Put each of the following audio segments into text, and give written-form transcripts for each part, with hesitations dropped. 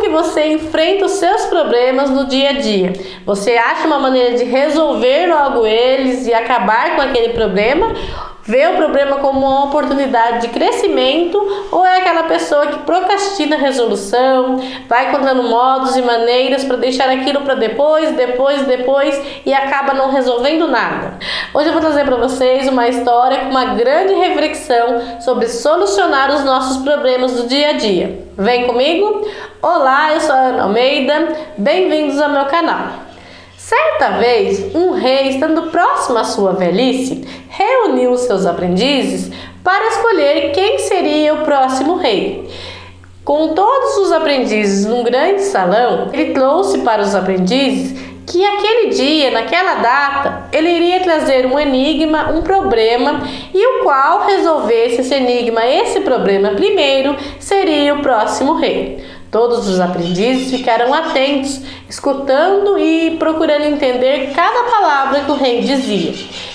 que você enfrenta os seus problemas no dia a dia? Você acha uma maneira de resolver logo eles e acabar com aquele problema? Vê o problema como uma oportunidade de crescimento, ou é aquela pessoa que procrastina a resolução, vai encontrando modos e maneiras para deixar aquilo para depois e acaba não resolvendo nada? Hoje eu vou trazer para vocês uma história com uma grande reflexão sobre solucionar os nossos problemas do dia a dia. Vem comigo? Olá, eu sou a Ana Almeida, bem-vindos ao meu canal. Certa vez, um rei, estando próximo à sua velhice, reuniu os seus aprendizes para escolher quem seria o próximo rei. Com todos os aprendizes num grande salão, ele trouxe para os aprendizes que aquele dia, naquela data, ele iria trazer um enigma, um problema, e o qual resolvesse esse enigma, esse problema primeiro, seria o próximo rei. Todos os aprendizes ficaram atentos, escutando e procurando entender cada palavra que o rei dizia.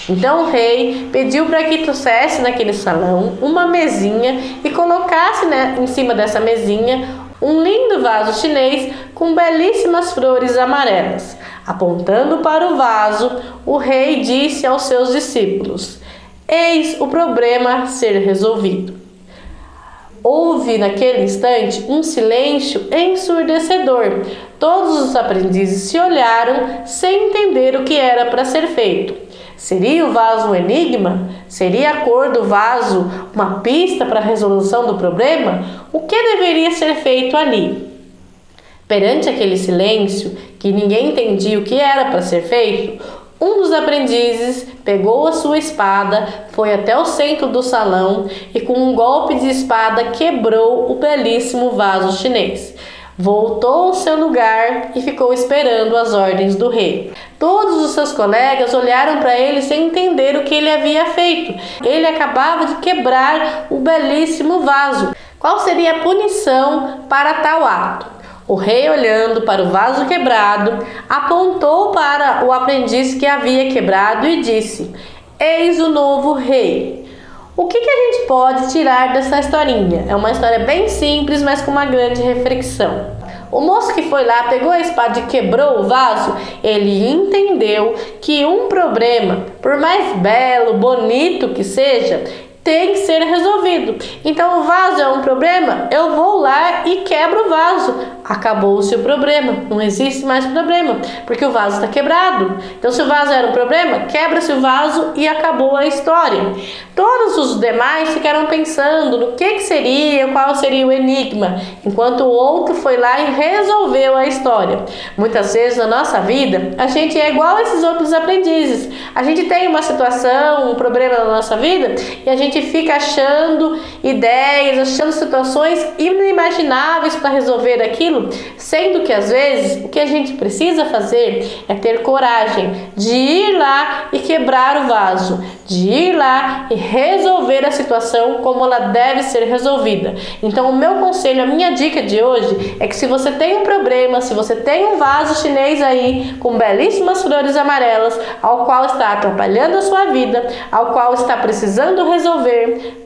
Então o rei pediu para que trouxesse naquele salão uma mesinha e colocasse em cima dessa mesinha um lindo vaso chinês com belíssimas flores amarelas. Apontando para o vaso, o rei disse aos seus discípulos: "Eis o problema a ser resolvido." Houve naquele instante um silêncio ensurdecedor. Todos os aprendizes se olharam sem entender o que era para ser feito. Seria o vaso um enigma? Seria a cor do vaso uma pista para a resolução do problema? O que deveria ser feito ali? Perante aquele silêncio, que ninguém entendia o que era para ser feito, um dos aprendizes pegou a sua espada, foi até o centro do salão e com um golpe de espada quebrou o belíssimo vaso chinês. Voltou ao seu lugar e ficou esperando as ordens do rei. Todos os seus colegas olharam para ele sem entender o que ele havia feito. Ele acabava de quebrar o belíssimo vaso. Qual seria a punição para tal ato? O rei, olhando para o vaso quebrado, apontou para o aprendiz que havia quebrado e disse: "Eis o novo rei." O que a gente pode tirar dessa historinha? É uma história bem simples, mas com uma grande reflexão. O moço que foi lá, pegou a espada e quebrou o vaso, ele entendeu que um problema, por mais belo, bonito que seja, tem que ser resolvido. Então o vaso é um problema, eu vou lá e quebro o vaso. Acabou-se o problema, não existe mais problema, porque o vaso está quebrado. Então se o vaso era um problema, quebra-se o vaso e acabou a história. Todos os demais ficaram pensando no que seria, qual seria o enigma, enquanto o outro foi lá e resolveu a história. Muitas vezes na nossa vida, a gente é igual a esses outros aprendizes. A gente tem uma situação, um problema na nossa vida e a gente fica achando ideias, achando situações inimagináveis para resolver aquilo, sendo que às vezes o que a gente precisa fazer é ter coragem de ir lá e quebrar o vaso, de ir lá e resolver a situação como ela deve ser resolvida. Então o meu conselho, a minha dica de hoje é que se você tem um problema, se você tem um vaso chinês aí com belíssimas flores amarelas, ao qual está atrapalhando a sua vida, ao qual está precisando resolver,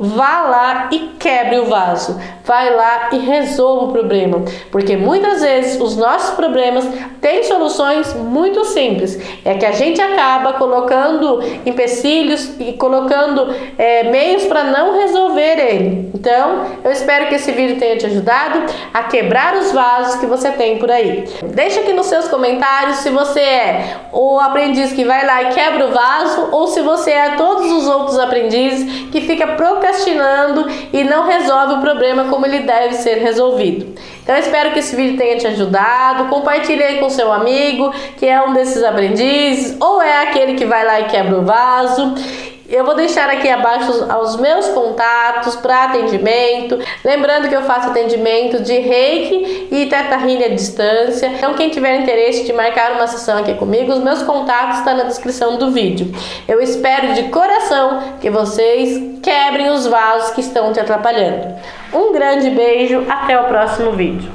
vá lá e quebre o vaso. Vai lá e resolva o problema, porque muitas vezes os nossos problemas têm soluções muito simples. É que a gente acaba colocando empecilhos e colocando meios para não resolver ele. Então, eu espero que esse vídeo tenha te ajudado a quebrar os vasos que você tem por aí. Deixa aqui nos seus comentários se você é o aprendiz que vai lá e quebra o vaso, ou se você é todos os outros aprendizes que fica procrastinando e não resolve o problema como ele deve ser resolvido. Então eu espero que esse vídeo tenha te ajudado. Compartilhe aí com seu amigo que é um desses aprendizes ou é aquele que vai lá e quebra o vaso. Eu vou deixar aqui abaixo os meus contatos para atendimento. Lembrando que eu faço atendimento de Reiki e Teta Healing à distância. Então quem tiver interesse de marcar uma sessão aqui comigo, os meus contatos estão na descrição do vídeo. Eu espero de coração que vocês quebrem os vasos que estão te atrapalhando. Um grande beijo, até o próximo vídeo.